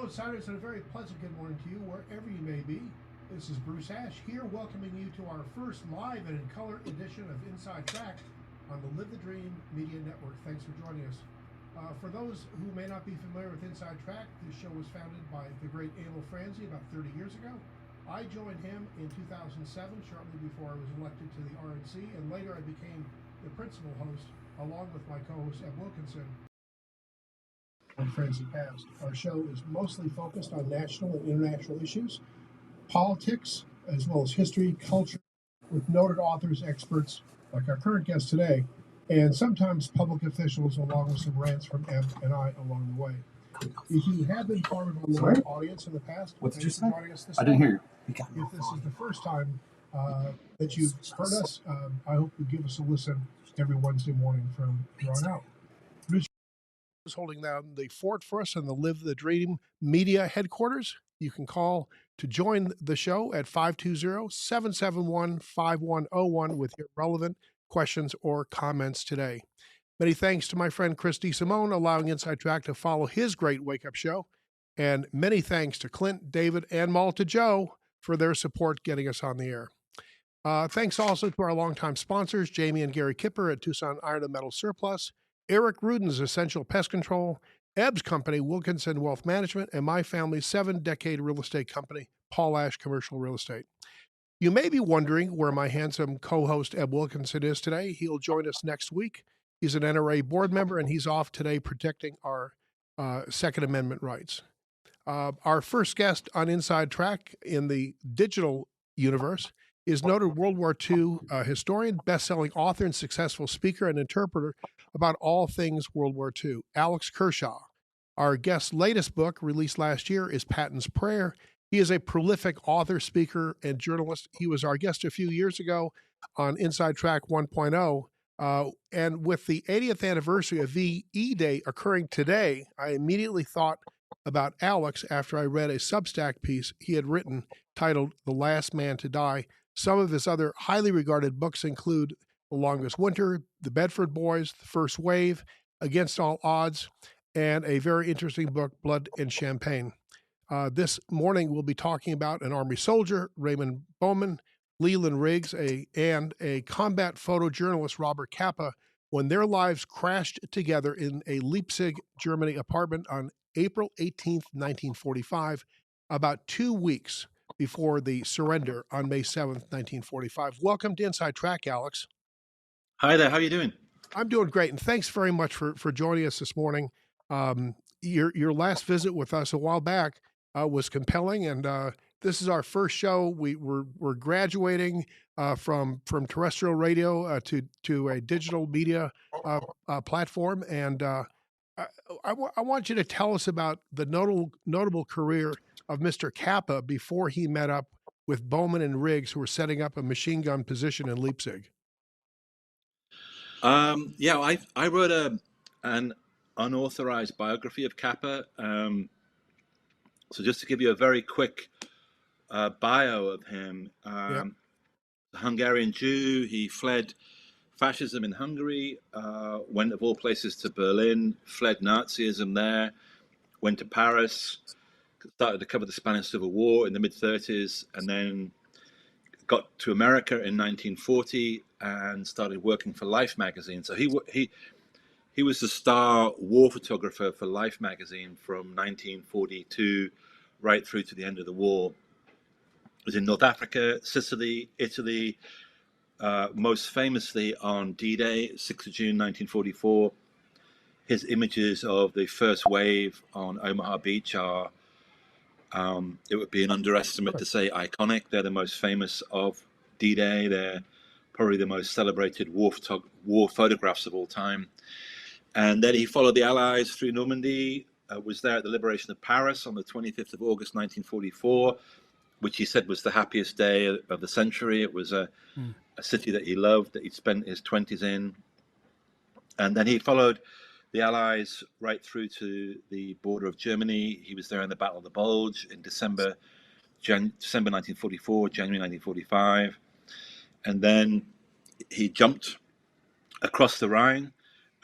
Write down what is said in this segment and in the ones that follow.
Outsiders, and a very pleasant good morning to you, wherever you may be. This is Bruce Ash here, welcoming you to our first live and in color edition of Inside Track on the Live the Dream Media Network. Thanks for joining us. For those who may not be familiar with Inside Track, this show was founded by the great Emil Franzi about 30 years ago. I joined him in 2007, shortly before I was elected to the RNC, and later I became the principal host, along with my co-host Ed Wilkinson. And Francie passed. Our show is mostly focused on national and international issues, politics, as well as history, culture, with noted authors, experts, like our current guest today, and sometimes public officials, along with some rants from Ed and I along the way. If you have been part of a live audience in the past, what did you say? Joining us this I didn't morning. hear you. If this is the first time that you've heard us, I hope you give us a listen every Wednesday morning from here on out. Is holding down the fort for us in the Live the Dream Media headquarters. You can call to join the show at 520-771-5101 with your relevant questions or comments today. Many thanks to my friend Chris DeSimone, allowing Inside Track to follow his great wake-up show. And many thanks to Clint, David, and Malta Joe for their support getting us on the air. Thanks also to our longtime sponsors, Jamie and Gary Kipper at Tucson Iron and Metal Surplus, Eric Ruden's Essential Pest Control, Ebb's company, Wilkinson Wealth Management, and my family's 7-decade real estate company, Paul Ash Commercial Real Estate. You may be wondering where my handsome co-host Ebb Wilkinson is today. He'll join us next week. He's an NRA board member, and he's off today protecting our Second Amendment rights. Our first guest on Inside Track in the digital universe is noted World War II historian, best-selling author, and successful speaker and interpreter about all things World War II, Alex Kershaw. Our guest's latest book, released last year, is Patton's Prayer. He is a prolific author, speaker, and journalist. He was our guest a few years ago on Inside Track 1.0. And with the 80th anniversary of VE Day occurring today, I immediately thought about Alex after I read a Substack piece he had written titled The Last Man to Die. Some of his other highly regarded books include The Longest Winter, The Bedford Boys, The First Wave, Against All Odds, and a very interesting book, Blood and Champagne. This morning, we'll be talking about an Army soldier, Raymond Bowman, Leland Riggs, and a combat photojournalist, Robert Capa, when their lives crashed together in a Leipzig, Germany apartment on April 18th, 1945, about 2 weeks before the surrender on May 7th, 1945. Welcome to Inside Track, Alex. Hi there. How are you doing? I'm doing great, and thanks very much for joining us this morning. Your last visit with us a while back was compelling, and this is our first show. We're graduating from terrestrial radio to a digital media platform, and I want you to tell us about the notable career of Mr. Capa before he met up with Bowman and Riggs, who were setting up a machine gun position in Leipzig. I wrote an unauthorized biography of Capa. So just to give you a very quick bio of him, a Hungarian Jew, he fled fascism in Hungary, went of all places to Berlin, fled Nazism there, went to Paris, started to cover the Spanish Civil War in the mid-30s, and then got to America in 1940 and started working for Life magazine. So he was the star war photographer for Life magazine from 1942 right through to the end of the war. He was in North Africa, Sicily, Italy, most famously on D-Day, 6th of June 1944. His images of the first wave on Omaha Beach are, it would be an underestimate to say iconic. They're the most famous of D-Day. They're probably the most celebrated war photographs of all time. And then he followed the Allies through Normandy, was there at the liberation of Paris on the 25th of August 1944, which he said was the happiest day of the century. It was a city that he loved, that he'd spent his 20s in. And then he followed the Allies right through to the border of Germany. He was there in the Battle of the Bulge in December 1944, January 1945. And then he jumped across the Rhine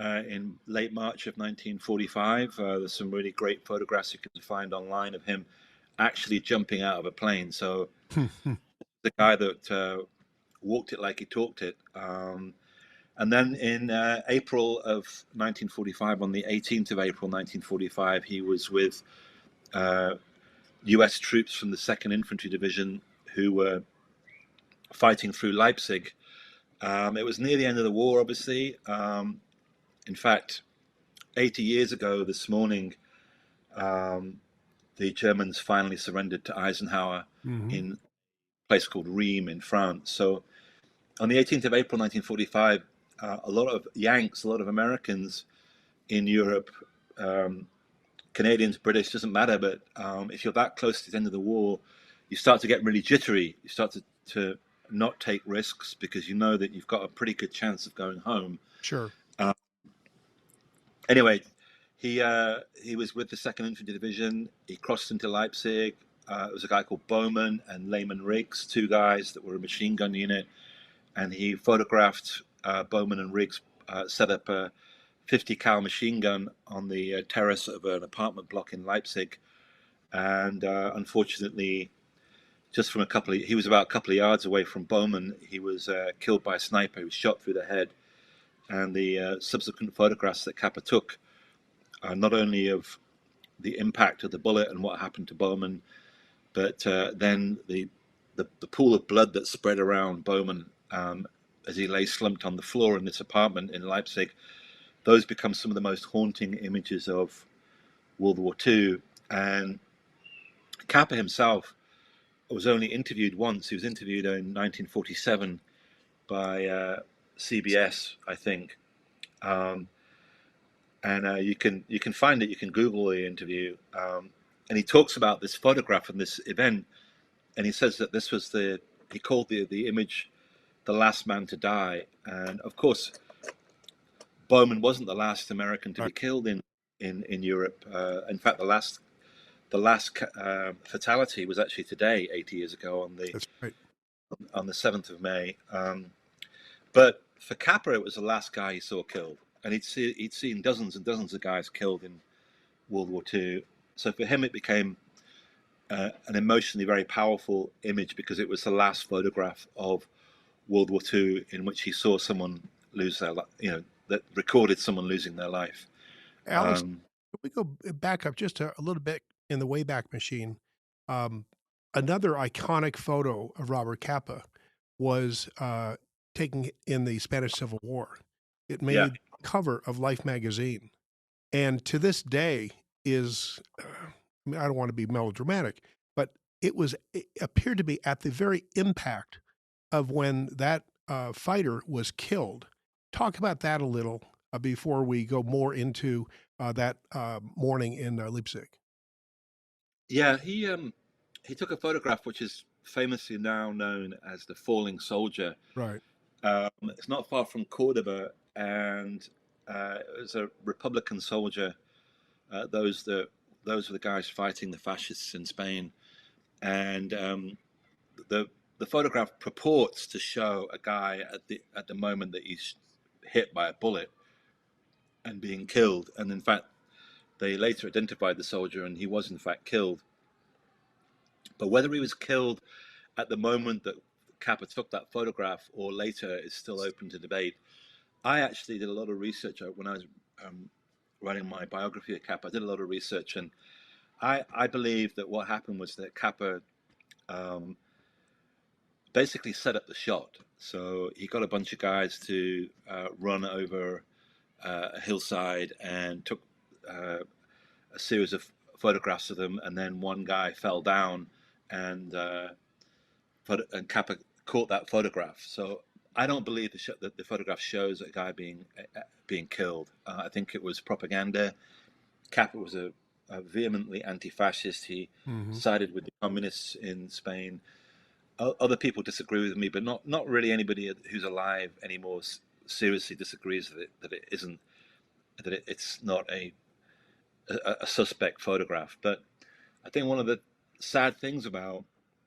in late March of 1945. There's some really great photographs you can find online of him actually jumping out of a plane. So the guy that walked it like he talked it. And then in April of 1945, on the 18th of April 1945, he was with US troops from the 2nd Infantry Division who were fighting through Leipzig. It was near the end of the war, obviously. In fact, 80 years ago this morning, the Germans finally surrendered to Eisenhower in a place called Rheims in France. So on the 18th of April 1945, a lot of Yanks, a lot of Americans in Europe, Canadians, British, doesn't matter, but if you're that close to the end of the war, you start to get really jittery. You start to not take risks because you know that you've got a pretty good chance of going home. Sure. Anyway, he was with the 2nd Infantry Division. He crossed into Leipzig. It was a guy called Bowman and Lehman Riggs, two guys that were a machine gun unit, and he photographed Bowman and Riggs set up a 50 cal machine gun on the terrace of an apartment block in Leipzig, and unfortunately, just from he was about a couple of yards away from Bowman. He was killed by a sniper. He was shot through the head, and the subsequent photographs that Kappa took, not only of the impact of the bullet and what happened to Bowman, but then the pool of blood that spread around Bowman as he lay slumped on the floor in this apartment in Leipzig. Those become some of the most haunting images of World War II. And Kappa himself was only interviewed once. He was interviewed in 1947 by CBS, I think. And you can find it. You can Google the interview, and he talks about this photograph and this event, and he says that this was he called the image "The Last Man to Die," and of course, Bowman wasn't the last American to be Right. killed in Europe. In fact, the last fatality was actually today, 80 years ago, That's right. on the 7th of May. But for Kappa, it was the last guy he saw killed, and he'd seen dozens and dozens of guys killed in World War II. So for him, it became an emotionally very powerful image because it was the last photograph of World War II in which he saw someone lose their life, that recorded someone losing their life. Alex, if we go back up just a little bit in the Wayback Machine, um, another iconic photo of Robert Capa was taken in the Spanish Civil War. It Yeah, made the cover of Life magazine, and to this day is, I mean, I don't want to be melodramatic, but it appeared to be at the very impact of when that fighter was killed. Talk about that a little before we go more into that morning in Leipzig. yeah. He took a photograph which is famously now known as the falling soldier. Right. It's not far from Cordoba, and it was a Republican soldier. Those were the guys fighting the fascists in Spain, and the the photograph purports to show a guy at the moment that he's hit by a bullet and being killed, and in fact, they later identified the soldier, and he was in fact killed. But whether he was killed at the moment that Kappa took that photograph or later is still open to debate. I actually did a lot of research when I was writing my biography of Kappa. I did a lot of research, and I believe that what happened was that Kappa um, basically set up the shot. So he got a bunch of guys to run over a hillside and took a series of photographs of them, and then one guy fell down, and and Kappa caught that photograph. So I don't believe that the photograph shows a guy being killed. I think it was propaganda. Kappa was a vehemently anti-fascist. He Hmm. sided with the communists in Spain. Other people disagree with me, but not really anybody who's alive anymore seriously disagrees that it isn't it's not a suspect photograph. But I think one of the sad things about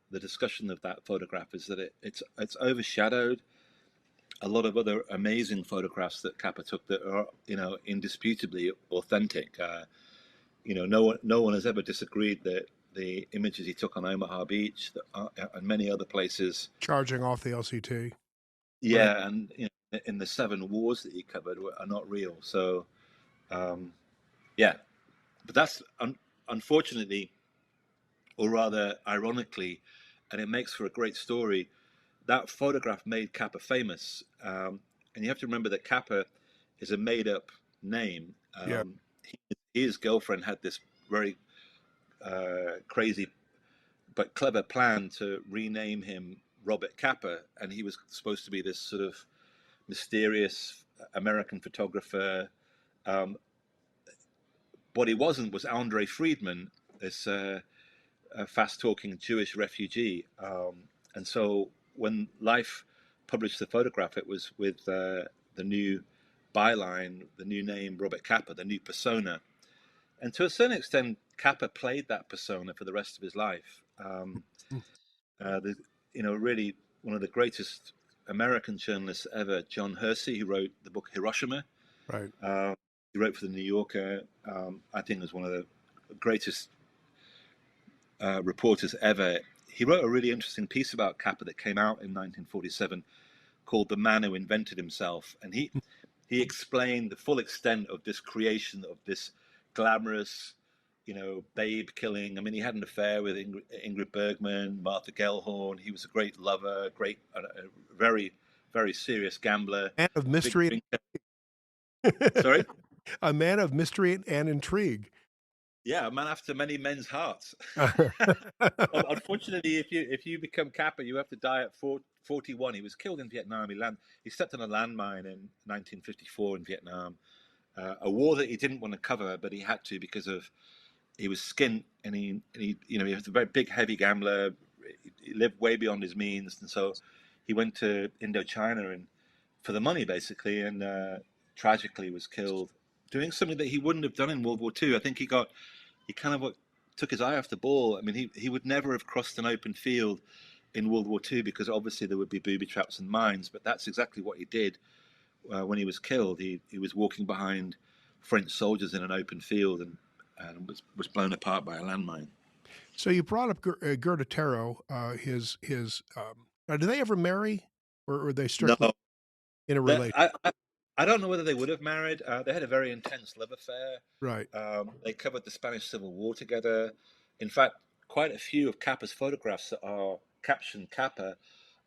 the discussion of that photograph is that it's overshadowed a lot of other amazing photographs that Kappa took that are, indisputably authentic. No one has ever disagreed that the images he took on Omaha Beach and many other places, Charging off the LCT. Right. yeah, and in the 7 wars that he covered are not real. So, um, yeah, but that's unfortunately, or rather ironically, and it makes for a great story. That photograph made Kappa famous, and you have to remember that Kappa is a made-up name. Yeah. His girlfriend had this very crazy but clever plan to rename him Robert Kappa, and he was supposed to be this sort of mysterious American photographer. Um, what he wasn't was Andre Friedman, this fast-talking Jewish refugee. And so when Life published the photograph, it was with the new byline, the new name Robert Kappa, the new persona. And to a certain extent, Kappa played that persona for the rest of his life. Mm. The, really one of the greatest American journalists ever, John Hersey, who wrote the book Hiroshima. Right. Uh, he wrote for the New Yorker. I think was one of the greatest reporters ever. He wrote a really interesting piece about Kappa that came out in 1947 called "The Man Who Invented Himself," and he explained the full extent of this creation of this glamorous, babe killing. I mean, he had an affair with Ingrid Bergman, Martha Gellhorn. He was a great lover, a very, very serious gambler, Man of big mystery. drinker. Sorry? A man of mystery and intrigue. Yeah, a man after many men's hearts. Unfortunately, if you become Kappa, you have to die at 41. He was killed in Vietnam. He stepped on a landmine in 1954 in Vietnam, a war that he didn't want to cover, but he had to because of he was skint and he was a very big, heavy gambler. He lived way beyond his means, and so he went to Indochina and for the money basically, and tragically was killed doing something that he wouldn't have done in World War II. I think he kind of took his eye off the ball. I mean, he would never have crossed an open field in World War II because obviously there would be booby traps and mines. But that's exactly what he did when he was killed. He was walking behind French soldiers in an open field and was blown apart by a landmine. So you brought up Gerda Taro, did they ever marry, or were they No, strictly in a that, relation? I don't know whether they would have married. They had a very intense love affair. Right. They covered the Spanish Civil War together. In fact, quite a few of Kappa's photographs that are captioned Kappa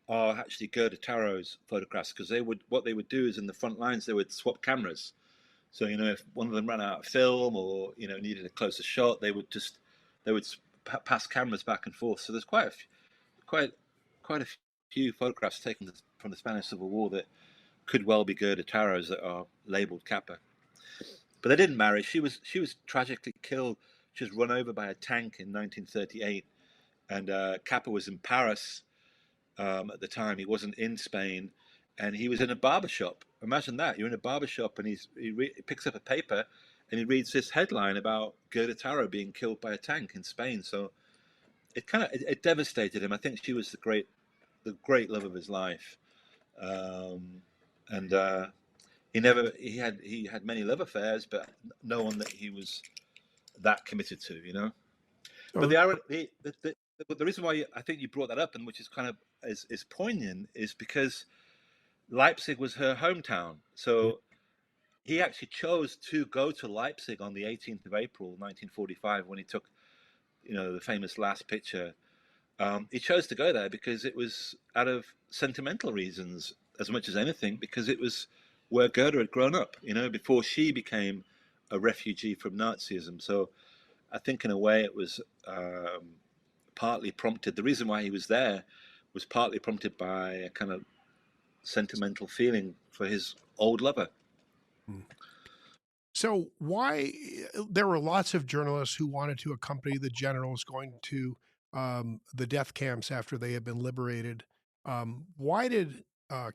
are actually Gerda Taro's photographs because what they would do is in the front lines they would swap cameras. So if one of them ran out of film or needed a closer shot, they would pass cameras back and forth. So there's quite quite a few photographs taken from the Spanish Civil War that could well be Gerda Taro's that are labeled Kappa. But they didn't marry. She was tragically killed. She was run over by a tank in 1938, and Kappa was in Paris at the time. He wasn't in Spain, and he was in a barber shop. Imagine that you're in a barber shop, and he picks up a paper, and he reads this headline about Gerda Taro being killed by a tank in Spain. So it devastated him. I think she was the great love of his life, and he had many love affairs, but no one that he was that committed to. But So the reason why I think you brought that up, and which is kind of is poignant, is because Leipzig was her hometown. yeah. So he actually chose to go to Leipzig on the 18th of April, 1945, when he took, the famous last picture. He chose to go there because it was out of sentimental reasons as much as anything, because it was where Goethe had grown up, before she became a refugee from Nazism. So I think in a way it was partly prompted. The reason why he was there was partly prompted by a kind of sentimental feeling for his old lover. Mm. So why there were lots of journalists who wanted to accompany the generals going to the death camps after they had been liberated. Why did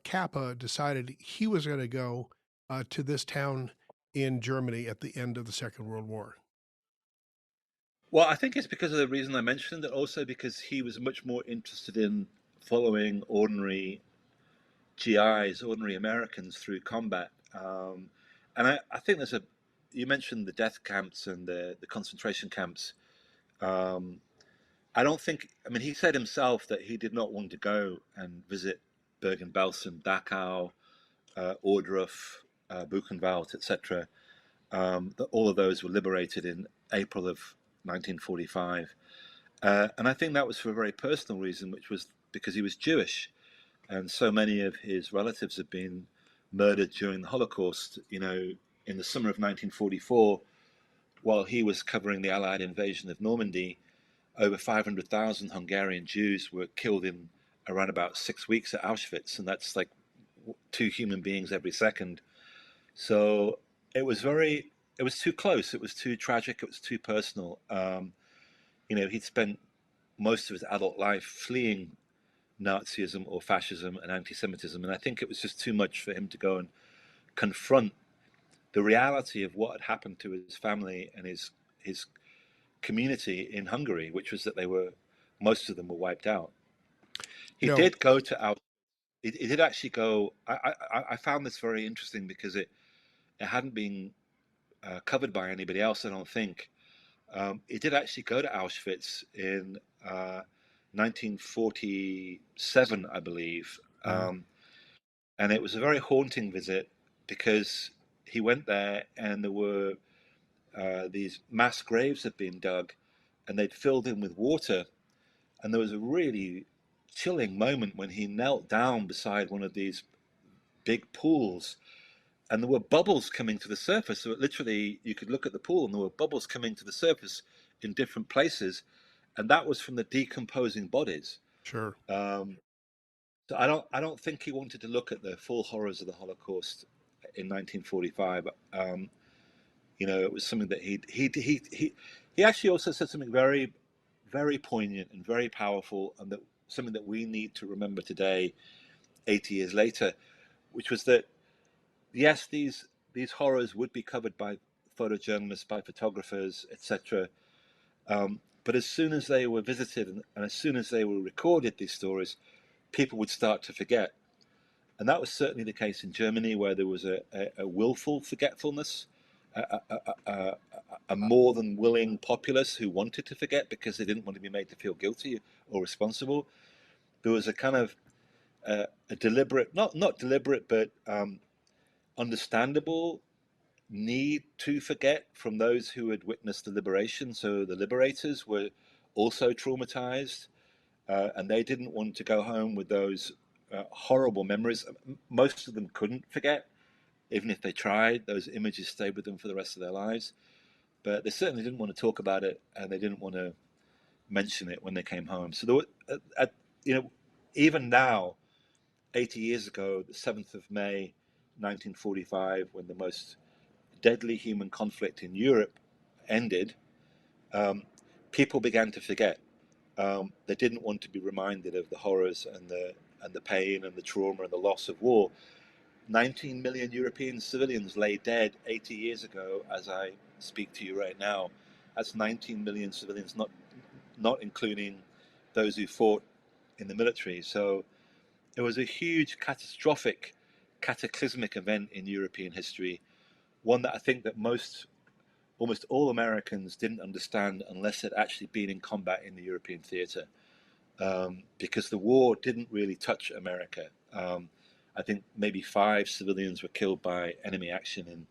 Kappa decided he was going to go to this town in Germany at the end of the Second World War? Well, I think it's because of the reason I mentioned, and also because he was much more interested in following ordinary GIs, ordinary Americans, through combat. And I think there's a, you mentioned the death camps and the concentration camps. Um, I don't think, I mean, he said himself that he did not want to go and visit Bergen-Belsen, Dachau, Ohrdruf, Buchenwald, etc. All of those were liberated in April of 1945. And I think that was for a very personal reason, which was because he was Jewish. And so many of his relatives had been murdered during the Holocaust. You know, in the summer of 1944, while he was covering the Allied invasion of Normandy, over 500,000 Hungarian Jews were killed in around about 6 weeks at Auschwitz, and that's like two human beings every second. So it was very, it was too close. It was too tragic. It was too personal. You know, he'd spent most of his adult life fleeing Nazism or fascism and anti-Semitism, and I think it was just too much for him to go and confront the reality of what had happened to his family and his community in Hungary, which was that they were, most of them were wiped out. You He know, did go to out. He did actually go. I found this very interesting because it hadn't been covered by anybody else. I don't think. He did actually go to Auschwitz in 1947, I believe, yeah, and it was a very haunting visit because he went there and there were these mass graves had been dug, and they'd filled in with water. And there was a really chilling moment when he knelt down beside one of these big pools, and there were bubbles coming to the surface. So literally, you could look at the pool, and there were bubbles coming to the surface in different places, and that was from the decomposing bodies. sure. Um, so I don't think he wanted to look at the full horrors of the Holocaust in 1945. You know, it was something that he actually also said something very, very poignant and very powerful, and that something that we need to remember today, 80 years later, which was that yes, these horrors would be covered by photojournalists, by photographers, etc. But as soon as they were visited and as soon as they were recorded, these stories, people would start to forget. And that was certainly the case in Germany, where there was a willful forgetfulness, a, a more than willing populace who wanted to forget because they didn't want to be made to feel guilty or responsible. There was a kind of a deliberate, not deliberate, but understandable need to forget from those who had witnessed the liberation. So the liberators were also traumatized, and they didn't want to go home with those horrible memories. Most of them couldn't forget, even if they tried. Those images stayed with them for the rest of their lives. But they certainly didn't want to talk about it, and they didn't want to mention it when they came home. So there were, you know, even now, 80 years ago, the 7th of May, 1945, when the most deadly human conflict in Europe ended, um, people began to forget. They didn't want to be reminded of the horrors and the pain and the trauma and the loss of war. 19 million European civilians lay dead 80 years ago as I speak to you right now. That's 19 million civilians, not including those who fought in the military. So it was a huge, catastrophic, cataclysmic event in European history, one that I think that almost all Americans didn't understand unless they'd actually been in combat in the European theater, because the war didn't really touch America. I think maybe 5 civilians were killed by enemy action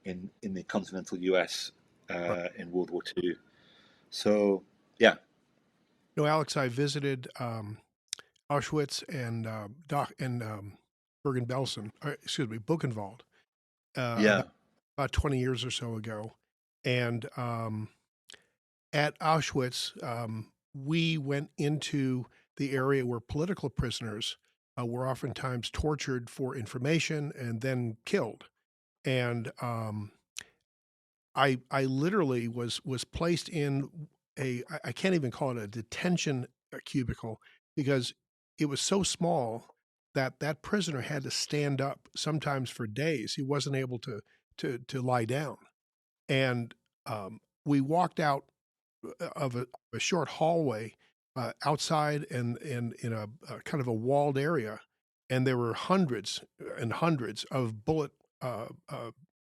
in the continental U.S. Right. In World War II. So yeah, No, Alex, I visited Auschwitz and Bergen-Belsen, excuse me, Buchenwald, yeah, about 20 years or so ago, and at Auschwitz, we went into the area where political prisoners were oftentimes tortured for information and then killed. And I literally was placed in I can't even call it a detention cubicle because it was so small that that prisoner had to stand up sometimes for days. He wasn't able to lie down. And we walked out of a short hallway outside and in a kind of a walled area. and there were hundreds and hundreds of bullet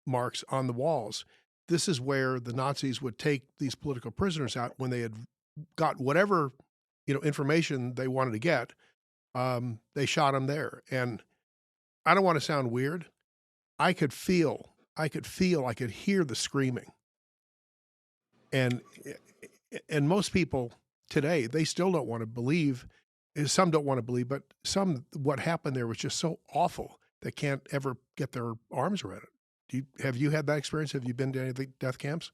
marks on the walls. This is where the Nazis would take these political prisoners out when they had got whatever information they wanted to get. They shot them there, and I don't want to sound weird. I could hear the screaming, and most people today, they still don't want to believe. Some don't want to believe, but some, what happened there was just so awful they can't ever get their arms around it. Have you had that experience? Have you been to any of the death camps?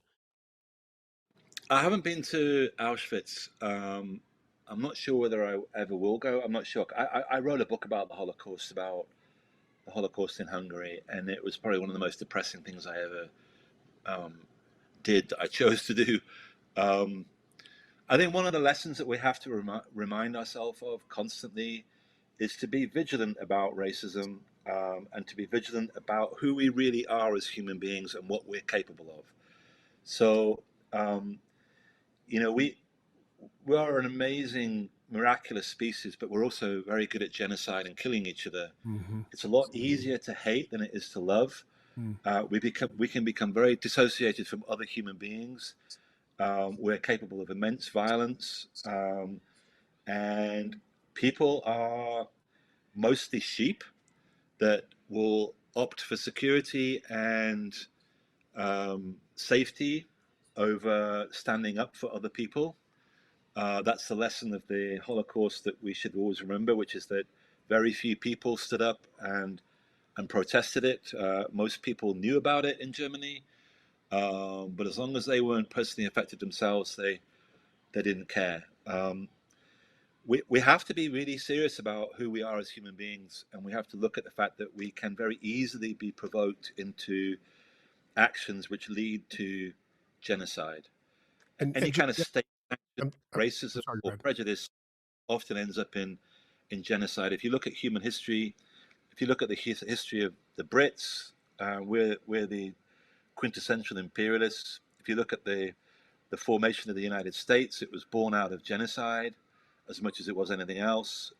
I haven't been to Auschwitz. I'm not sure whether I ever will go. I'm not sure. I wrote a book about the Holocaust in Hungary, and it was probably one of the most depressing things I ever um, did. That I chose to do. Um, I think one of the lessons that we have to remind ourselves of constantly is to be vigilant about racism, and to be vigilant about who we really are as human beings and what we're capable of. So, um, you know, we are an amazing, miraculous species, but we're also very good at genocide and killing each other. Mm-hmm. It's a lot easier to hate than it is to love. Mm. We can become very dissociated from other human beings. We're capable of immense violence, and people are mostly sheep that will opt for security and safety over standing up for other people. That's the lesson of the Holocaust that we should always remember, which is that very few people stood up and protested it. Most people knew about it in Germany, but as long as they weren't personally affected themselves, they didn't care. We have to be really serious about who we are as human beings, and we have to look at the fact that we can very easily be provoked into actions which lead to genocide. Any And kind of yeah, state action, I'm racism sorry. Go or ahead. prejudice often ends up in genocide. If you look at human history, if you look at the history of the Brits, we're the quintessential imperialists. If you look at the formation of the United States, it was born out of genocide as much as it was anything else.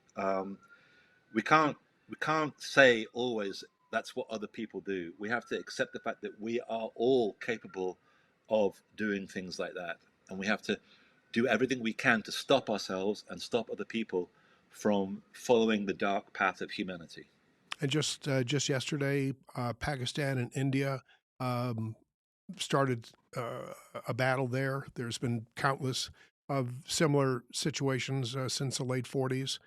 We can't we can't say always that's what other people do. We have to accept the fact that we are all capable of doing things like that, and we have to do everything we can to stop ourselves and stop other people from following the dark path of humanity. And just yesterday, Pakistan and India um, started a battle there. There's been countless of similar situations since the late 40s.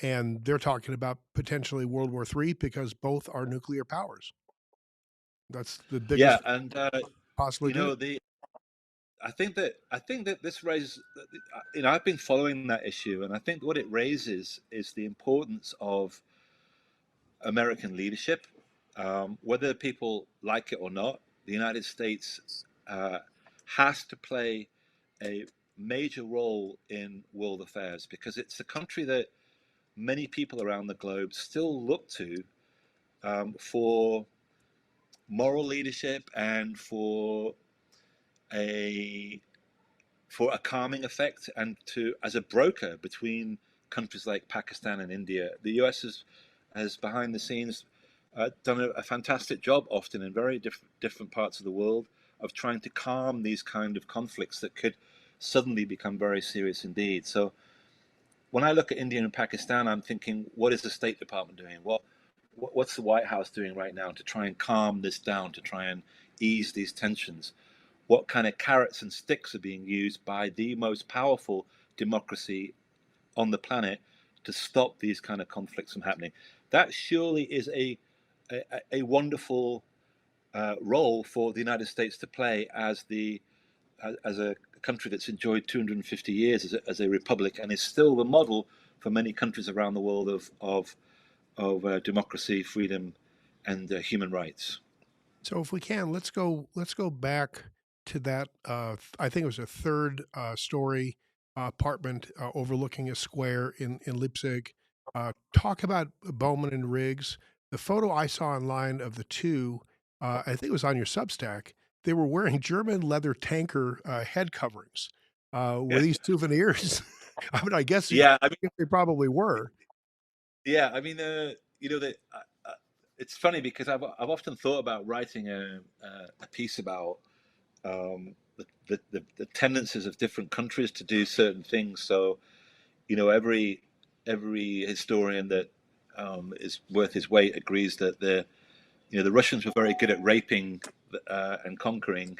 And they're talking about potentially World War III because both are nuclear powers. That's the Yeah, biggest and possibly you do. know the I think that this raises, I've been following that issue, and I think what it raises is the importance of American leadership. Whether people like it or not, the United States has to play a major role in world affairs because it's a country that many people around the globe still look to for moral leadership and a for a calming effect and to as a broker between countries like Pakistan and India. The US has behind the scenes done a fantastic job, often in very different parts of the world, of trying to calm these kind of conflicts that could suddenly become very serious indeed. So when I look at India and Pakistan, I'm thinking, what is the State Department doing? What's the White House doing right now to try and calm this down, to try and ease these tensions? What kind of carrots and sticks are being used by the most powerful democracy on the planet to stop these kind of conflicts from happening? That surely is a wonderful role for the United States to play as a country that's enjoyed 250 years as a republic and is still the model for many countries around the world of democracy, freedom, and human rights. So if we can, let's go back to that. I think it was a third story apartment overlooking a square in Leipzig. Talk about Bowman and Riggs. The photo I saw online of the two, I think it was on your Substack. They were wearing German leather tanker head coverings. Were Yeah, these souvenirs? I mean, I yeah. I mean, guess they probably were. Yeah, I mean, it's funny because I've often thought about writing a piece about the tendencies of different countries to do certain things. So, every historian that is worth his weight agrees that the Russians were very good at raping and conquering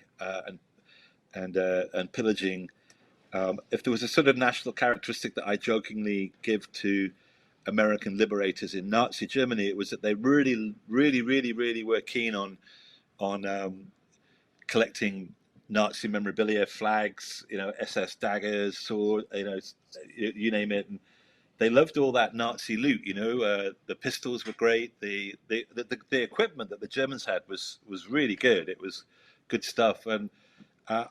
and pillaging. If there was a sort of national characteristic that I jokingly give to American liberators in Nazi Germany, it was that they really, really, really, really were keen on collecting Nazi memorabilia, flags, SS daggers, sword, you name it. And they loved all that Nazi loot. The pistols were great. The equipment that the Germans had was really good. It was good stuff, and uh,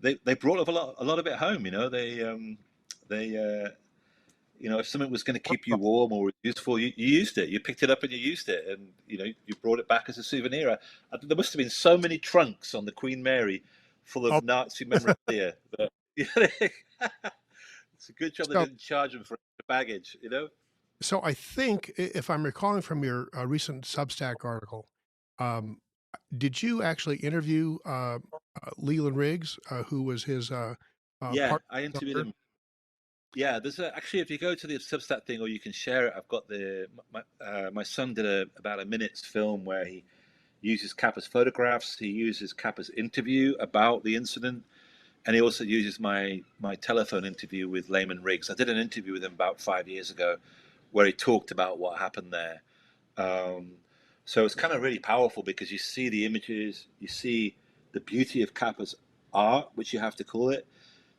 they brought a lot of it home. They if something was going to keep you warm or useful, you used it. You picked it up and you used it, and you brought it back as a souvenir. There must have been so many trunks on the Queen Mary full Oh, of Nazi memorabilia. But it's a good job they so didn't charge them for the baggage. so I think if I'm recalling from your recent Substack article, um, did you actually interview Leland Riggs, who was his Yeah, partner? I interviewed him. Yeah, actually, if you go to the Substack thing, or you can share it. I've got my son did about a minute's film where he uses Kappa's photographs. He uses Kappa's interview about the incident, and he also uses my telephone interview with Layman Riggs. I did an interview with him about 5 years ago, where he talked about what happened there. Um, so it's kind of really powerful because you see the images, you see the beauty of Kappa's art, which you have to call it.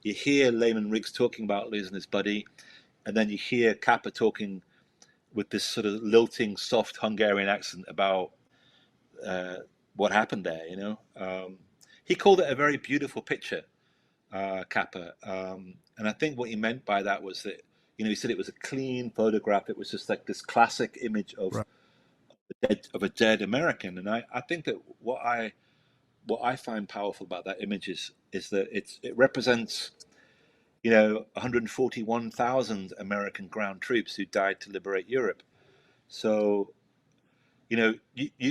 You hear Layman Riggs talking about losing his buddy, and then you hear Kappa talking with this sort of lilting, soft Hungarian accent about uh, what happened there. He called it a very beautiful picture, Kappa, and I think what he meant by that was that he said it was a clean photograph. It was just like this classic image of Right. a dead American, and I think that what I find powerful about that image is that it represents 141,000 American ground troops who died to liberate Europe. So, you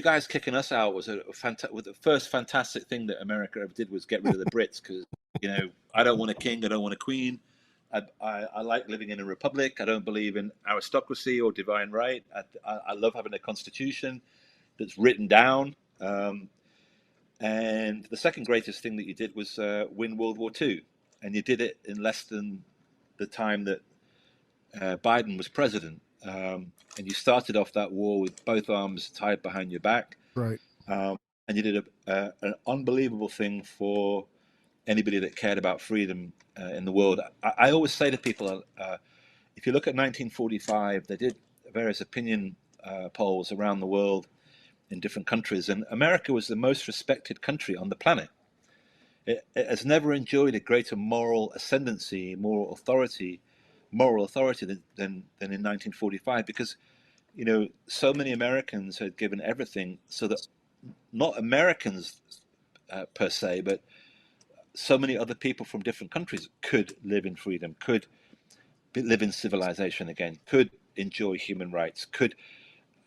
guys kicking us out was the first fantastic thing that America ever did was get rid of the Brits because, I don't want a king, I don't want a queen. I like living in a republic. I don't believe in aristocracy or divine right. I love having a constitution that's written down. And the second greatest thing that you did was win World War II. And you did it in less than the time that Biden was president. And you started off that war with both arms tied behind your back. Right. Um, and you did an unbelievable thing for anybody that cared about freedom in the world. I always say to people, if you look at 1945, they did various opinion polls around the world in different countries, and America was the most respected country on the planet. It has never enjoyed a greater moral ascendancy, moral authority than in 1945, because so many Americans had given everything so that not Americans per se, but so many other people from different countries could live in freedom, could live in civilization again, could enjoy human rights, could,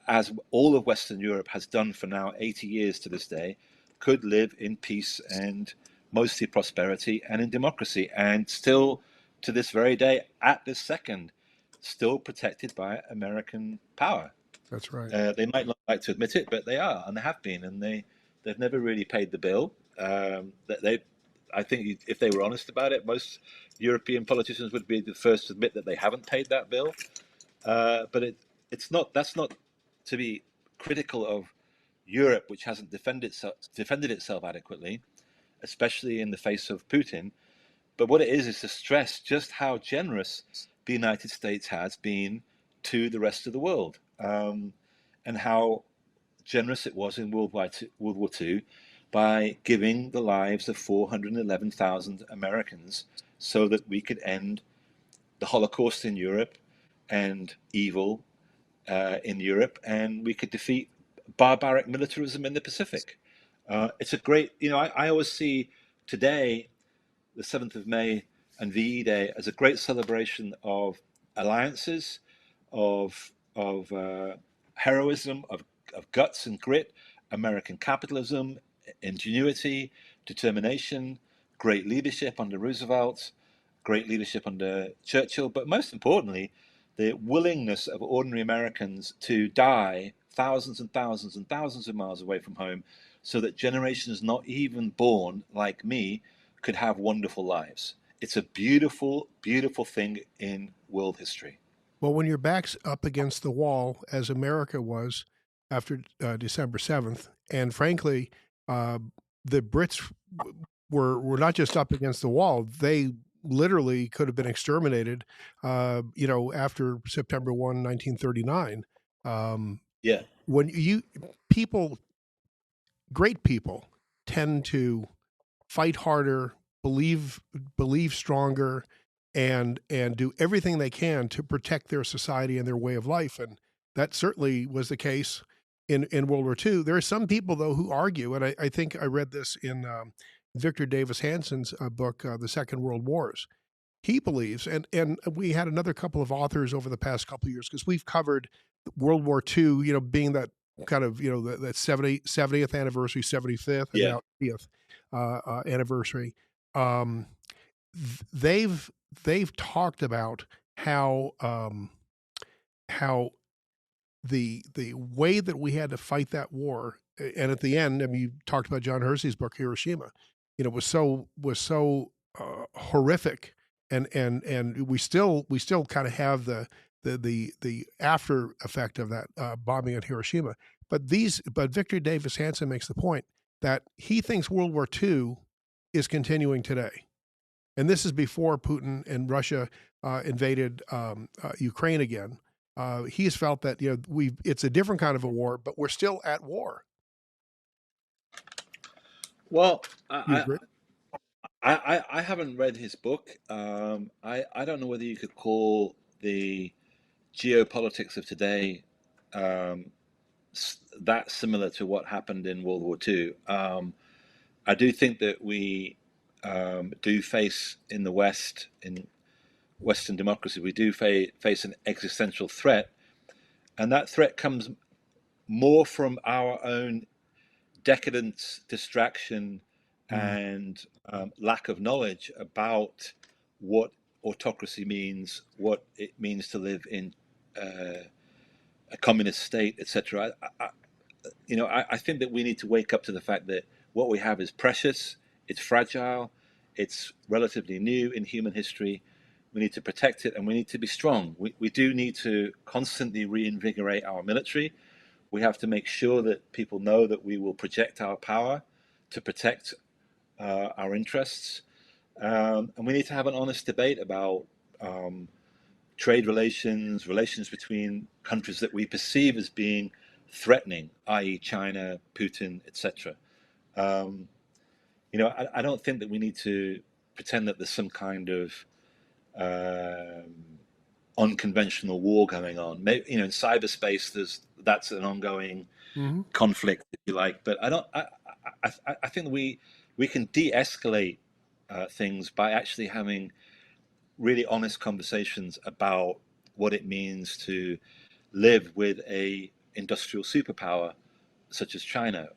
as all of Western Europe has done for now 80 years to this day, could live in peace and mostly prosperity and in democracy, and still to this very day, at this second, still protected by American power. That's right. They might not like to admit it, but they are, and they have been, and they've never really paid the bill. I think if they were honest about it, most European politicians would be the first to admit that they haven't paid that bill. But it's not. That's not to be critical of Europe, which hasn't defended itself adequately, especially in the face of Putin. But what it is to stress just how generous the United States has been to the rest of the world, and how generous it was in World War II by giving the lives of 411,000 Americans so that we could end the Holocaust in Europe and evil in Europe, and we could defeat barbaric militarism in the Pacific. It's a great, I always see today, the 7th of May and VE Day, as a great celebration of alliances, of of heroism, of guts and grit, American capitalism, ingenuity, determination, great leadership under Roosevelt, great leadership under Churchill, but most importantly, the willingness of ordinary Americans to die thousands and thousands and thousands of miles away from home so that generations not even born like me could have wonderful lives. It's a beautiful, beautiful thing in world history. Well, when your back's up against the wall, as America was after December 7th, and frankly, uh, the Brits were not just up against the wall; they literally could have been exterminated. After September 1, 1939. Um, Yeah. when you people, great people, tend to fight harder, believe stronger, and do everything they can to protect their society and their way of life. And that certainly was the case in World War II. There are some people though who argue, and I think I read this in Victor Davis Hanson's book, The Second World Wars. He believes, and we had another couple of authors over the past couple of years because we've covered World War II, being that kind of that 70th anniversary, 75th, and Yeah. now 80th anniversary. Um, they've talked about how the way that we had to fight that war, and at the end, I mean, you talked about John Hersey's book Hiroshima, was so horrific, and we still kind of have the after effect of that bombing at Hiroshima. But Victor Davis Hanson makes the point that he thinks World War II is continuing today. And this is before Putin and Russia invaded Ukraine again. He's felt that it's a different kind of a war, but we're still at war. Well, You I, agree? I haven't read his book. I don't know whether you could call the geopolitics of today um, that similar to what happened in World War II. I do think that we do face in the West, in Western democracy, we do face an existential threat, and that threat comes more from our own decadence, distraction, Mm. and lack of knowledge about what autocracy means, what it means to live in uh, a communist state, etc. I think that we need to wake up to the fact that what we have is precious, it's fragile, it's relatively new in human history. We need to protect it and we need to be strong. We do need to constantly reinvigorate our military. We have to make sure that people know that we will project our power to protect our interests. And we need to have an honest debate about um, trade relations, relations between countries that we perceive as being threatening, i.e., China, Putin, etc. Um, I don't think that we need to pretend that there's some kind of um, unconventional war going on. Maybe, in cyberspace, that's an ongoing Hmm. conflict, if you like. But I don't. I think that we can de-escalate things by actually having really honest conversations about what it means to live with a industrial superpower such as China.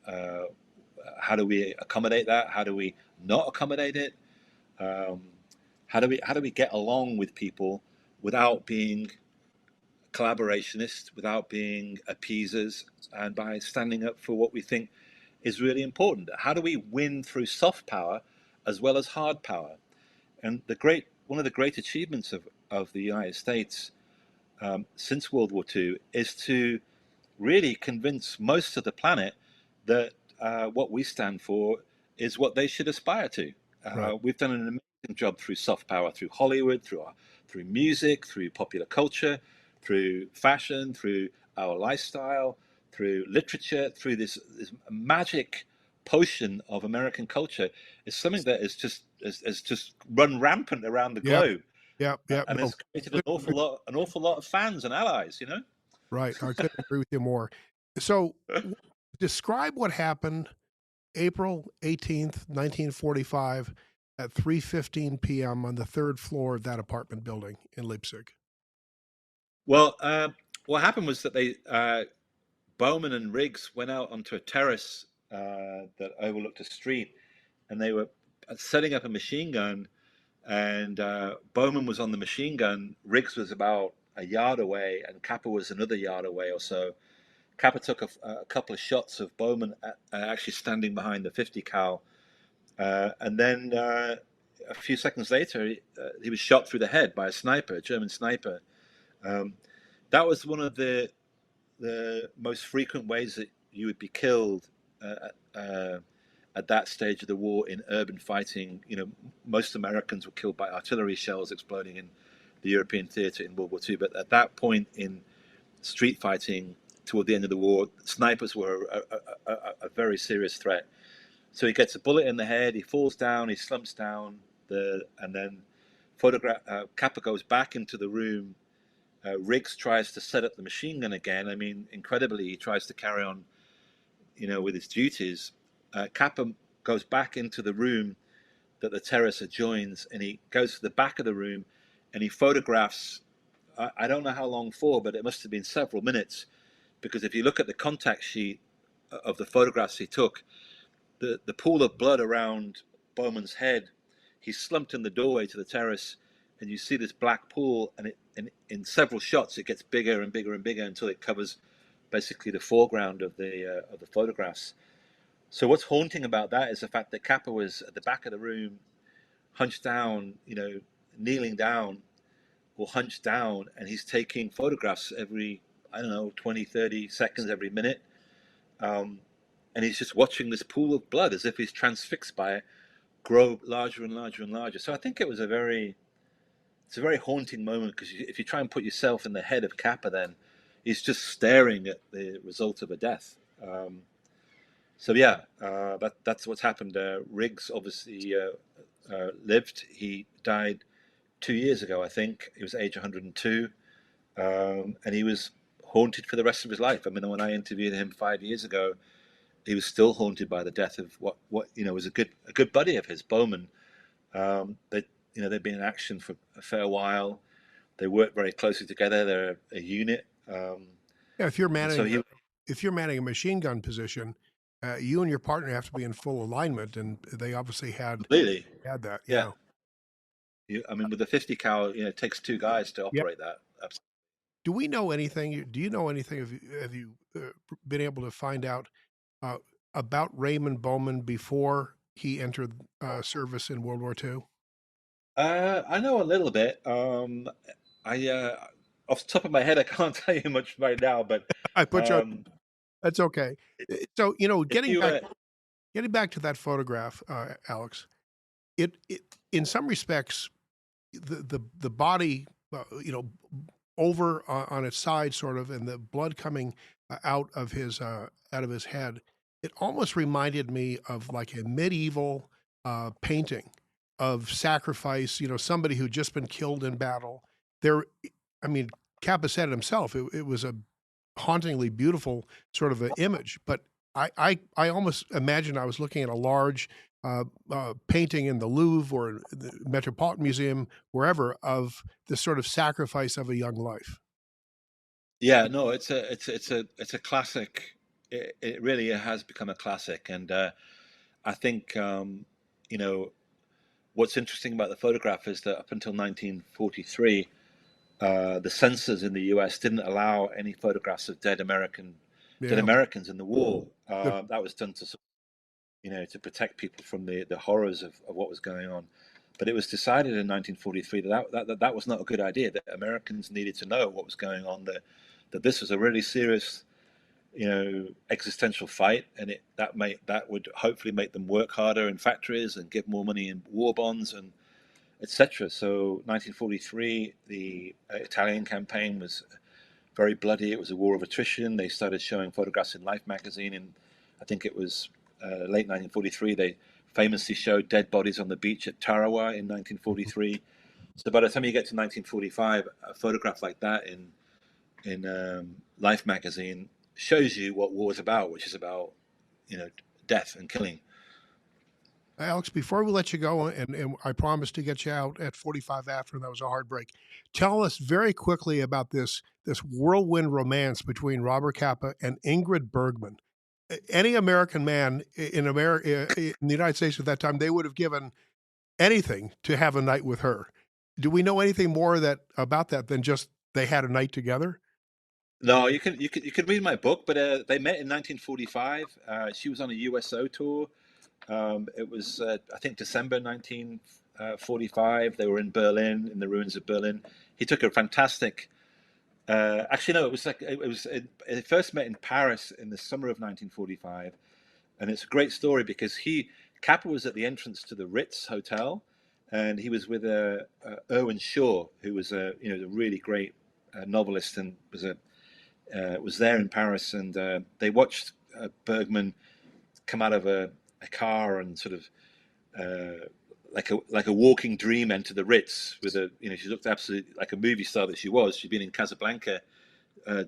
How do we accommodate that? How do we not accommodate it? Um, how do we get along with people without being collaborationists, without being appeasers, and by standing up for what we think is really important? How do we win through soft power as well as hard power? And one of the great achievements of the United States since World War II is to really convince most of the planet that what we stand for is what they should aspire to. Right. We've done an amazing job through soft power, through Hollywood, through music, through popular culture, through fashion, through our lifestyle, through literature, through this magic potion of American culture is something that is just run rampant around the Yep. globe Yep. Yep. and No. has created Couldn't agree- an awful lot of fans and allies. Right. I couldn't agree with you more. So, describe what happened April 18th, 1945, at 3:15 p.m. on the third floor of that apartment building in Leipzig. Well, what happened was that they Bowman and Riggs went out onto a terrace that overlooked a street, and they were setting up a machine gun. And Bowman was on the machine gun. Riggs was about a yard away, and Kappa was another yard away or so. Kappa took a couple of shots of Bowman actually standing behind the 50 cal, and then a few seconds later, he was shot through the head by a sniper, a German sniper. Um, that was one of the most frequent ways that you would be killed uh, uh, at that stage of the war in urban fighting. You know, most Americans were killed by artillery shells exploding in the European theater in World War II. But at that point in street fighting, toward the end of the war, snipers were a very serious threat. So he gets a bullet in the head, he falls down, he slumps down, and then Kappa goes back into the room. Riggs tries to set up the machine gun again. I mean, incredibly, he tries to carry on, with his duties. Kappa goes back into the room that the terrace adjoins, and he goes to the back of the room, and he photographs. I don't know how long for, but it must have been several minutes, because if you look at the contact sheet of the photographs he took, the pool of blood around Bowman's head, he's slumped in the doorway to the terrace, and you see this black pool, and in several shots it gets bigger and bigger and bigger until it covers basically the foreground of the photographs. So what's haunting about that is the fact that Kappa was at the back of the room, hunched down, kneeling down or hunched down, and he's taking photographs every, I don't know, 20, 30 seconds every minute. Um, and he's just watching this pool of blood as if he's transfixed by it grow larger and larger and larger. So I think it's a very haunting moment, because if you try and put yourself in the head of Kappa, then he's just staring at the result of a death. So yeah, that's what's happened. Riggs obviously lived. He died 2 years ago, I think. He was age 102, and he was haunted for the rest of his life. I mean, when I interviewed him 5 years ago, he was still haunted by the death of what was a good buddy of his, Bowman. They'd been in action for a fair while. They worked very closely together. They're a unit. Yeah, And so he if you're manning a machine gun position, you and your partner have to be in full alignment, and they obviously completely, had that. yeah. Yeah. I mean, with the 50 cal, it takes two guys to Yep. operate that. Do we know anything? Do you know anything? Have you been able to find out uh, about Raymond Bowman before he entered service in World War II? I know a little bit. I Off the top of my head, I can't tell you much right now, but I put you on. um, That's okay. So if you getting back to that photograph, Alex. It in some respects, the body, over on its side, sort of, and the blood coming out of his head. It almost reminded me of like a medieval painting of sacrifice. Somebody who'd just been killed in battle. There, I mean, Kappa said it himself. It was a hauntingly beautiful sort of an image, but I almost imagined I was looking at a large painting in the Louvre or the Metropolitan Museum, wherever, of the sort of sacrifice of a young life. Yeah, no, it's a classic. It really has become a classic, and I think what's interesting about the photograph is that up until 1943, the censors in the U.S. didn't allow any photographs of dead Yeah, Americans in the war. good. That was done to protect people from the horrors of what was going on. But it was decided in 1943 that was not a good idea. That Americans needed to know what was going on. That this was a really serious, existential fight, and that would hopefully make them work harder in factories and give more money in war bonds and etc. So 1943, the Italian campaign was very bloody. It was a war of attrition. They started showing photographs in Life magazine, and I think it was late 1943. They famously showed dead bodies on the beach at Tarawa in 1943. So by the time you get to 1945, a photograph like that in Life magazine shows you what war is about, which is about death and killing. Alex, before we let you go, and I promised to get you out at 45 after, and that was a hard break. Tell us very quickly about this whirlwind romance between Robert Capa and Ingrid Bergman. Any American man in America, in the United States at that time, they would have given anything to have a night with her. Do we know anything more about that than just they had a night together? No, you can read my book, but they met in 1945. She was on a USO tour. It was I think December 1945. They were in Berlin, in the ruins of Berlin. He took a fantastic. Actually, no, it was like it first met in Paris in the summer of 1945, and it's a great story because Capper was at the entrance to the Ritz Hotel, and he was with Irwin Shaw, who was a really great novelist and was there in Paris, and they watched Bergman come out of a car and sort of like a walking dream enter the Ritz with she looked absolutely like a movie star that she was. She'd been in Casablanca, she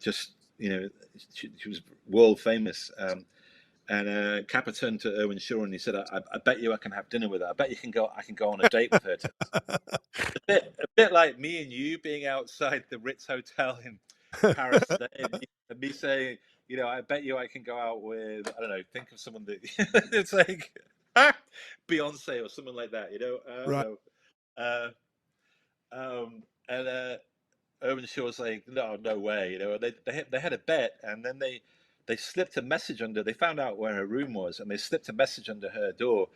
was world famous. And Capper turned to Irwin Shaw and he said, I bet you I can have dinner with her. I bet I can go on a date with her. A bit like me and you being outside the Ritz Hotel in Paris today, and me saying, I bet you I can go out with, I don't know, think of someone that it's like Beyonce or someone like that, Right. And Irwin Shaw was like, no way, they had a bet, and then they slipped a message under. They found out where her room was, and they slipped a message under her door.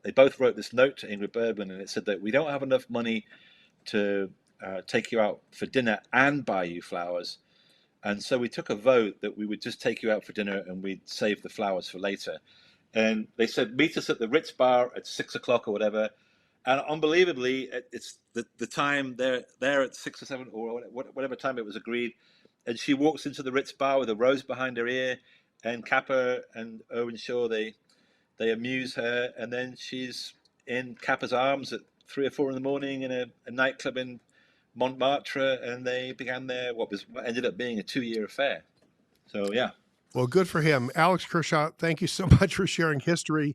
They both wrote this note to Ingrid Bergman, and it said that we don't have enough money to take you out for dinner and buy you flowers. And so we took a vote that we would just take you out for dinner and we'd save the flowers for later. And they said, meet us at the Ritz bar at 6 o'clock or whatever. And unbelievably, it's the time they're at 6 or 7 or whatever time it was agreed. And she walks into the Ritz bar with a rose behind her ear, and Capper and Irwin Shaw, they amuse her, and then she's in Capper's arms at 3 or 4 in the morning in a nightclub in Montmartre, and they began what ended up being a 2-year affair. So yeah. Well, good for him. Alex Kershaw, thank you so much for sharing history,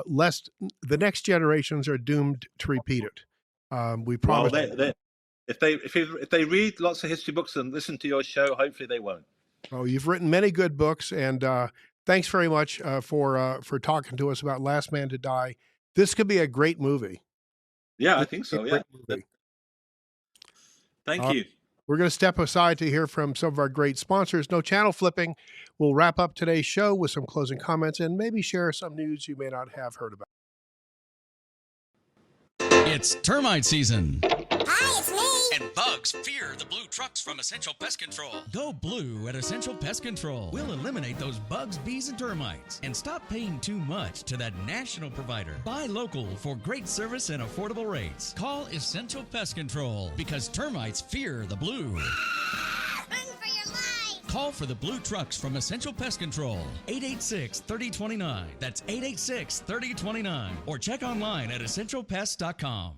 lest the next generations are doomed to repeat it. We promise. Well, if they read lots of history books and listen to your show, hopefully they won't. Oh, you've written many good books, and thanks very much for talking to us about Last Man to Die. This could be a great movie. Yeah, I think so. Yeah. Thank you. We're going to step aside to hear from some of our great sponsors. No channel flipping. We'll wrap up today's show with some closing comments and maybe share some news you may not have heard about. It's termite season. Hi, it's me. And bugs fear the blue trucks from Essential Pest Control. Go blue at Essential Pest Control. We'll eliminate those bugs, bees, and termites. And stop paying too much to that national provider. Buy local for great service and affordable rates. Call Essential Pest Control because termites fear the blue. Run for your life. Call for the blue trucks from Essential Pest Control. 886-3029. That's 886-3029. Or check online at essentialpest.com.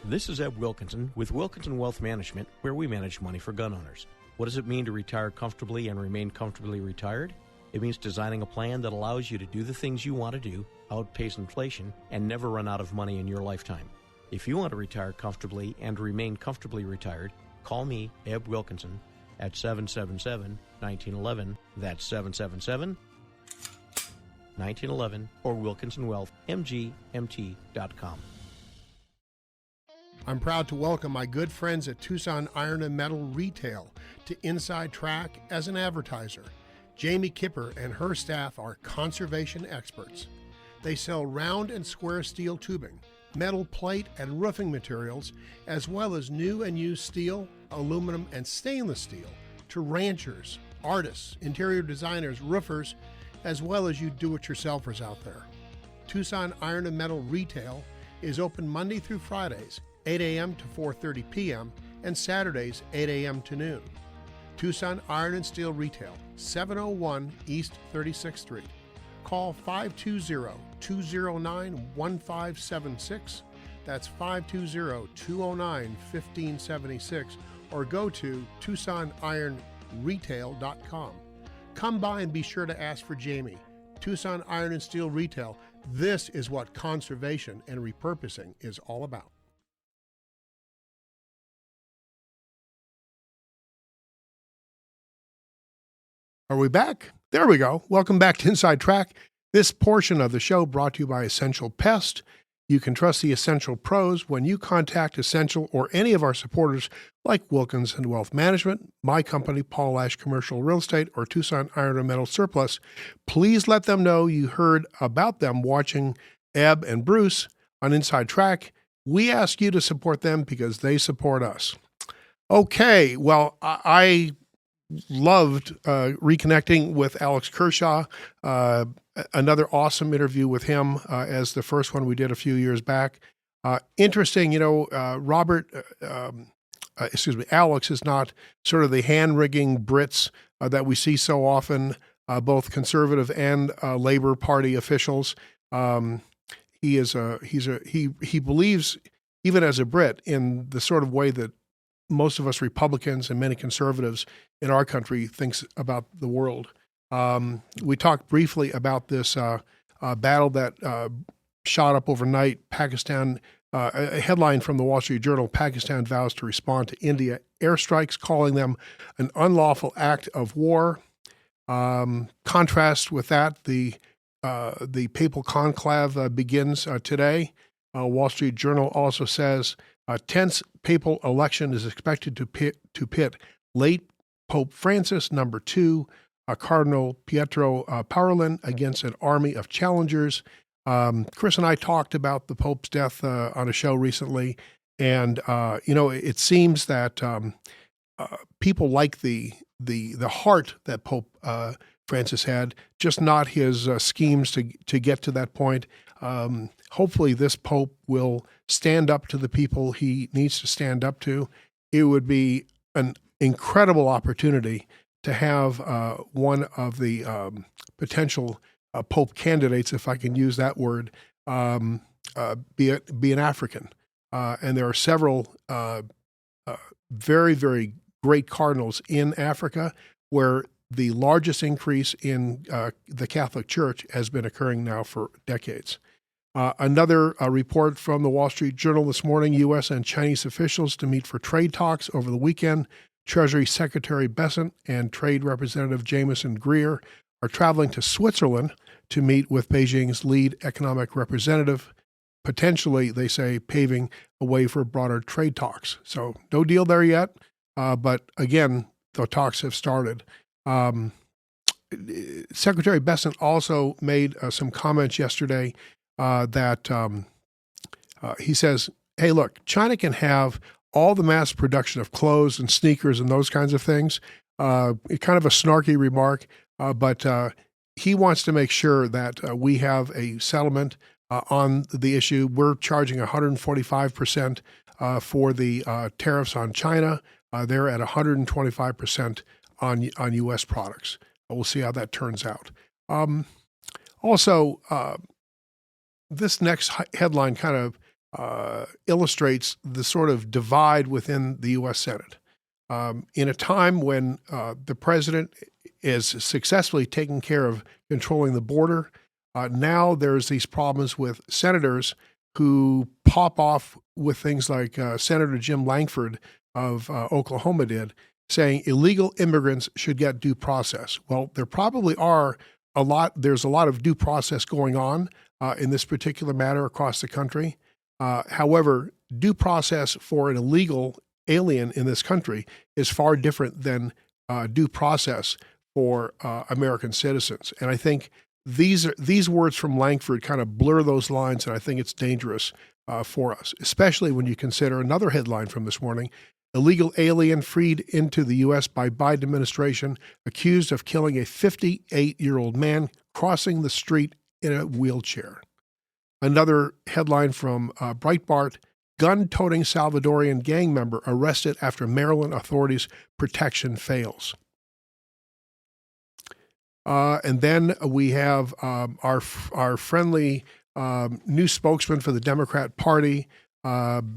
This is Ed Wilkinson with Wilkinson Wealth Management, where we manage money for gun owners. What does it mean to retire comfortably and remain comfortably retired? It means designing a plan that allows you to do the things you want to do, outpace inflation, and never run out of money in your lifetime. If you want to retire comfortably and remain comfortably retired, call me, Ed Wilkinson, at 777-1911. That's 777-1911 or WilkinsonWealthMGMT.com. I'm proud to welcome my good friends at Tucson Iron and Metal Retail to Inside Track as an advertiser. Jamie Kipper and her staff are conservation experts. They sell round and square steel tubing, metal plate and roofing materials, as well as new and used steel, aluminum, and stainless steel to ranchers, artists, interior designers, roofers, as well as you do-it-yourselfers out there. Tucson Iron and Metal Retail is open Monday through Fridays, 8 a.m. to 4:30 p.m., and Saturdays, 8 a.m. to noon. Tucson Iron and Steel Retail, 701 East 36th Street. Call 520-209-1576. That's 520-209-1576. Or go to TucsonIron.com. TucsonIronSteelRetail.com. Come by and be sure to ask for Jamie. Tucson Iron and Steel Retail. This is what conservation and repurposing is all about. Are we back? There we go. Welcome back to Inside Track. This portion of the show brought to you by Essential Pest. You can trust the Essential Pros when you contact Essential or any of our supporters like Wilkinson Wealth Management, my company, Paul Ash Commercial Real Estate, or Tucson Iron and Metal Surplus. Please let them know you heard about them watching Eb and Bruce on Inside Track. We ask you to support them because they support us. Okay, well, I loved reconnecting with Alex Kershaw. Another awesome interview with him as the first one we did a few years back. Interesting, Alex is not sort of the hand-wringing Brits that we see so often, both conservative and Labor Party officials. He believes, even as a Brit, in the sort of way that most of us Republicans and many conservatives in our country thinks about the world. We talked briefly about this battle that shot up overnight. Pakistan, a headline from the Wall Street Journal, Pakistan vows to respond to India airstrikes, calling them an unlawful act of war. Contrast with that, the papal conclave begins today. Wall Street Journal also says a tense papal election is expected to pit late Pope Francis, number 2, Cardinal Pietro Parolin, against an army of challengers. Chris and I talked about the Pope's death on a show recently, and it seems that people like the heart that Pope Francis had, just not his schemes to get to that point. Hopefully this Pope will stand up to the people he needs to stand up to. It would be an incredible opportunity to have one of the potential Pope candidates, if I can use that word, be an African. And there are several very, very great cardinals in Africa where the largest increase in the Catholic Church has been occurring now for decades. Another report from the Wall Street Journal this morning, U.S. and Chinese officials to meet for trade talks over the weekend. Treasury Secretary Bessent and Trade Representative Jameson Greer are traveling to Switzerland to meet with Beijing's lead economic representative, potentially, they say, paving a way for broader trade talks. So no deal there yet, but again, the talks have started. Secretary Bessent also made some comments yesterday that he says, hey, look, China can have all the mass production of clothes and sneakers and those kinds of things. Kind of a snarky remark, but he wants to make sure that we have a settlement on the issue. We're charging 145% for the tariffs on China. They're at 125% on U.S. products. We'll see how that turns out. Also, this next headline kind of illustrates the sort of divide within the U.S. Senate. In a time when the president is successfully taking care of controlling the border, now there's these problems with senators who pop off with things like Senator Jim Langford of Oklahoma did, saying illegal immigrants should get due process. Well, there probably are there's a lot of due process going on in this particular matter across the country. However, due process for an illegal alien in this country is far different than due process for American citizens. And I think these words from Langford kind of blur those lines, and I think it's dangerous for us, especially when you consider another headline from this morning: illegal alien freed into the U.S. by Biden administration, accused of killing a 58-year-old man crossing the street in a wheelchair. Another headline from Breitbart: gun-toting Salvadorian gang member arrested after Maryland authorities' protection fails. And then we have our friendly new spokesman for the Democrat Party,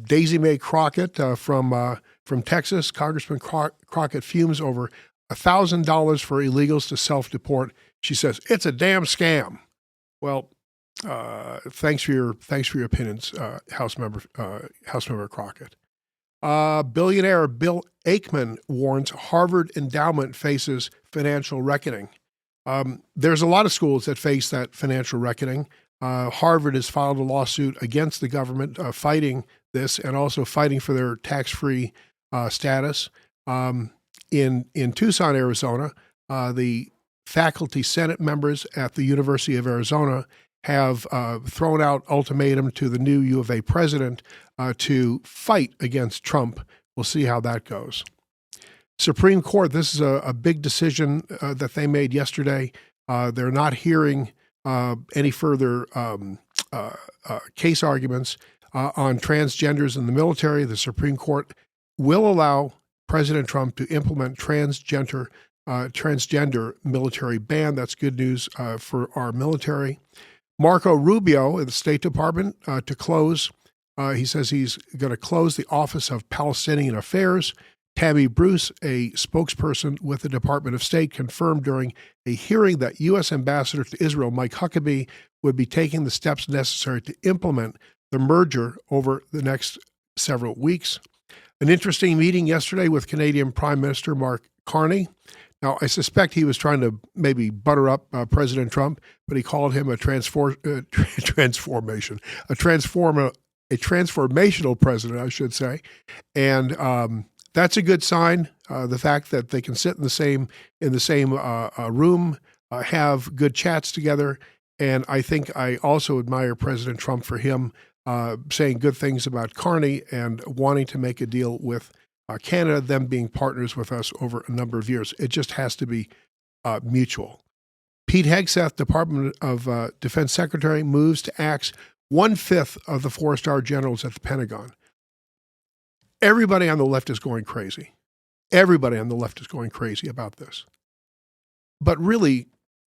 Daisy Mae Crockett from Texas. Congressman Crockett fumes over $1,000 for illegals to self-deport. She says it's a damn scam. Well, thanks for your opinions, House Member Crockett. Billionaire Bill Ackman warns Harvard endowment faces financial reckoning. There's a lot of schools that face that financial reckoning. Harvard has filed a lawsuit against the government, fighting this and also fighting for their tax-free status. In Tucson, Arizona, the faculty senate members at the University of Arizona have thrown out ultimatum to the new U of A president to fight against Trump. We'll see how that goes. Supreme Court, this is a big decision that they made yesterday. They're not hearing any further case arguments on transgenders in the military. The Supreme Court will allow President Trump to implement transgender military ban. That's good news for our military. Marco Rubio in the State Department to close. He says he's going to close the Office of Palestinian Affairs. Tammy Bruce, a spokesperson with the Department of State, confirmed during a hearing that U.S. Ambassador to Israel Mike Huckabee would be taking the steps necessary to implement the merger over the next several weeks. An interesting meeting yesterday with Canadian Prime Minister Mark Carney. Now, I suspect he was trying to maybe butter up President Trump, but he called him a transformational president, I should say. And that's a good sign. The fact that they can sit in the same room, have good chats together, and I think I also admire President Trump for him saying good things about Carney and wanting to make a deal with Canada, them being partners with us over a number of years. It just has to be mutual. Pete Hegseth, Department of Defense Secretary, moves to axe 1/5 of the 4-star generals at the Pentagon. Everybody on the left is going crazy. Everybody on the left is going crazy about this. But really,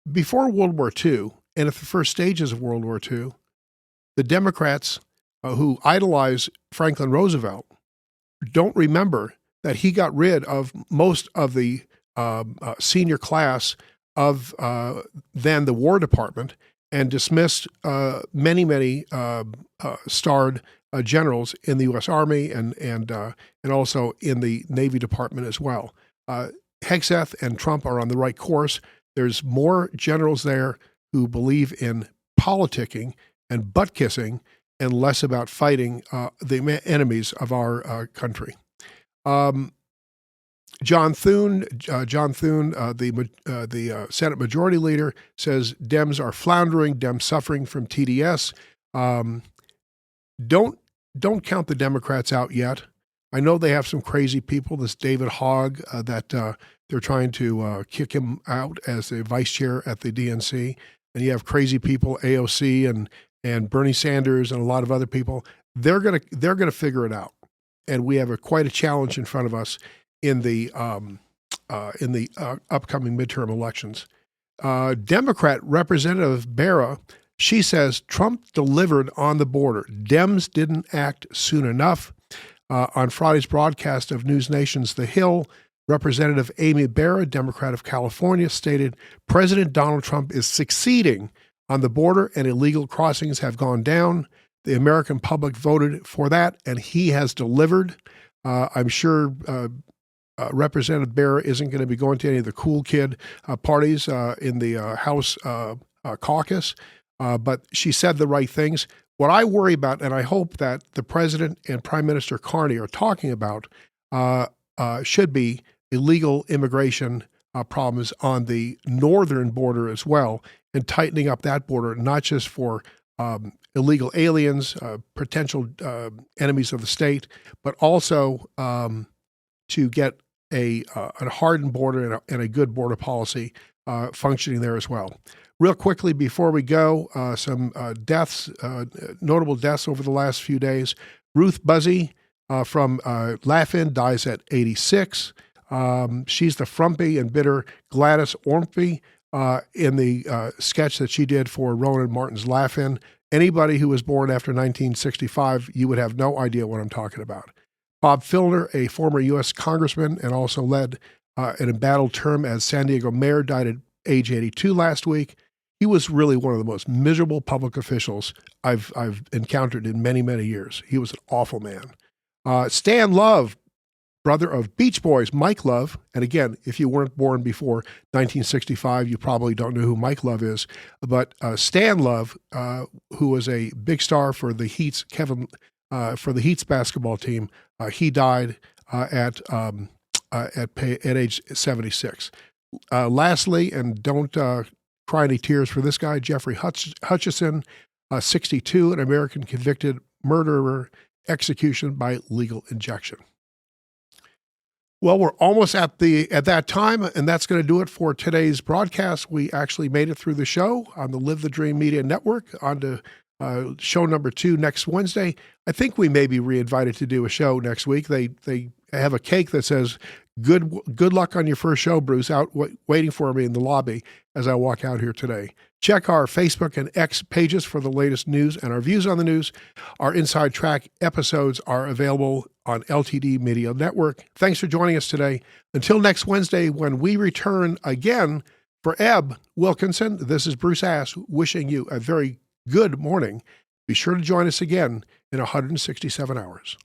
before World War II, and at the first stages of World War II, the Democrats who idolize Franklin Roosevelt don't remember that he got rid of most of the senior class of then the War Department and dismissed many starred generals in the U.S. Army and also in the Navy Department as well. Hegseth and Trump are on the right course. There's more generals there who believe in politicking and butt kissing and less about fighting the enemies of our country. John Thune, the Senate Majority Leader, says Dems are floundering, Dems suffering from TDS. Don't count the Democrats out yet. I know they have some crazy people, this David Hogg, that they're trying to kick him out as the vice chair at the DNC. And you have crazy people, AOC and Bernie Sanders and a lot of other people. They're gonna figure it out. And we have quite a challenge in front of us in the upcoming midterm elections. Democrat Representative Barra, she says Trump delivered on the border. Dems didn't act soon enough. On Friday's broadcast of News Nation's The Hill, Representative Amy Barra, Democrat of California, stated President Donald Trump is succeeding on the border and illegal crossings have gone down. The American public voted for that, and he has delivered. I'm sure Representative Barra isn't going to be going to any of the cool kid parties in the House caucus, but she said the right things. What I worry about, and I hope that the President and Prime Minister Carney are talking about, should be illegal immigration problems on the northern border as well, and tightening up that border, not just for illegal aliens, potential enemies of the state, but also to get a hardened border and a good border policy functioning there as well. Real quickly before we go, some deaths, notable deaths over the last few days. Ruth Buzzy from Laugh-In dies at 86. She's the frumpy and bitter Gladys Ormsby in the sketch that she did for Rowan Martin's Laugh-In. Anybody who was born after 1965, you would have no idea what I'm talking about. Bob Filner, a former U.S. congressman and also led an embattled term as San Diego mayor, died at age 82 last week. He was really one of the most miserable public officials I've encountered in many, many years. He was an awful man. Stan Love, brother of Beach Boys, Mike Love. And again, if you weren't born before 1965, you probably don't know who Mike Love is. But Stan Love, who was a big star for the Heat's for the Heat's basketball team, he died at age 76. Lastly, and don't cry any tears for this guy, Jeffrey Hutchison, 62, an American convicted murderer, execution by legal injection. Well, we're almost at that time, and that's going to do it for today's broadcast. We actually made it through the show on the Live the Dream Media Network, on to show number 2 next Wednesday. I think we may be reinvited to do a show next week. They have a cake that says, good luck on your first show, Bruce, out waiting for me in the lobby as I walk out here today. Check our Facebook and X pages for the latest news and our views on the news. Our Inside Track episodes are available on LTD Media Network. Thanks for joining us today. Until next Wednesday, when we return again for Ebb Wilkinson, this is Bruce Ass wishing you a very good morning. Be sure to join us again in 167 hours.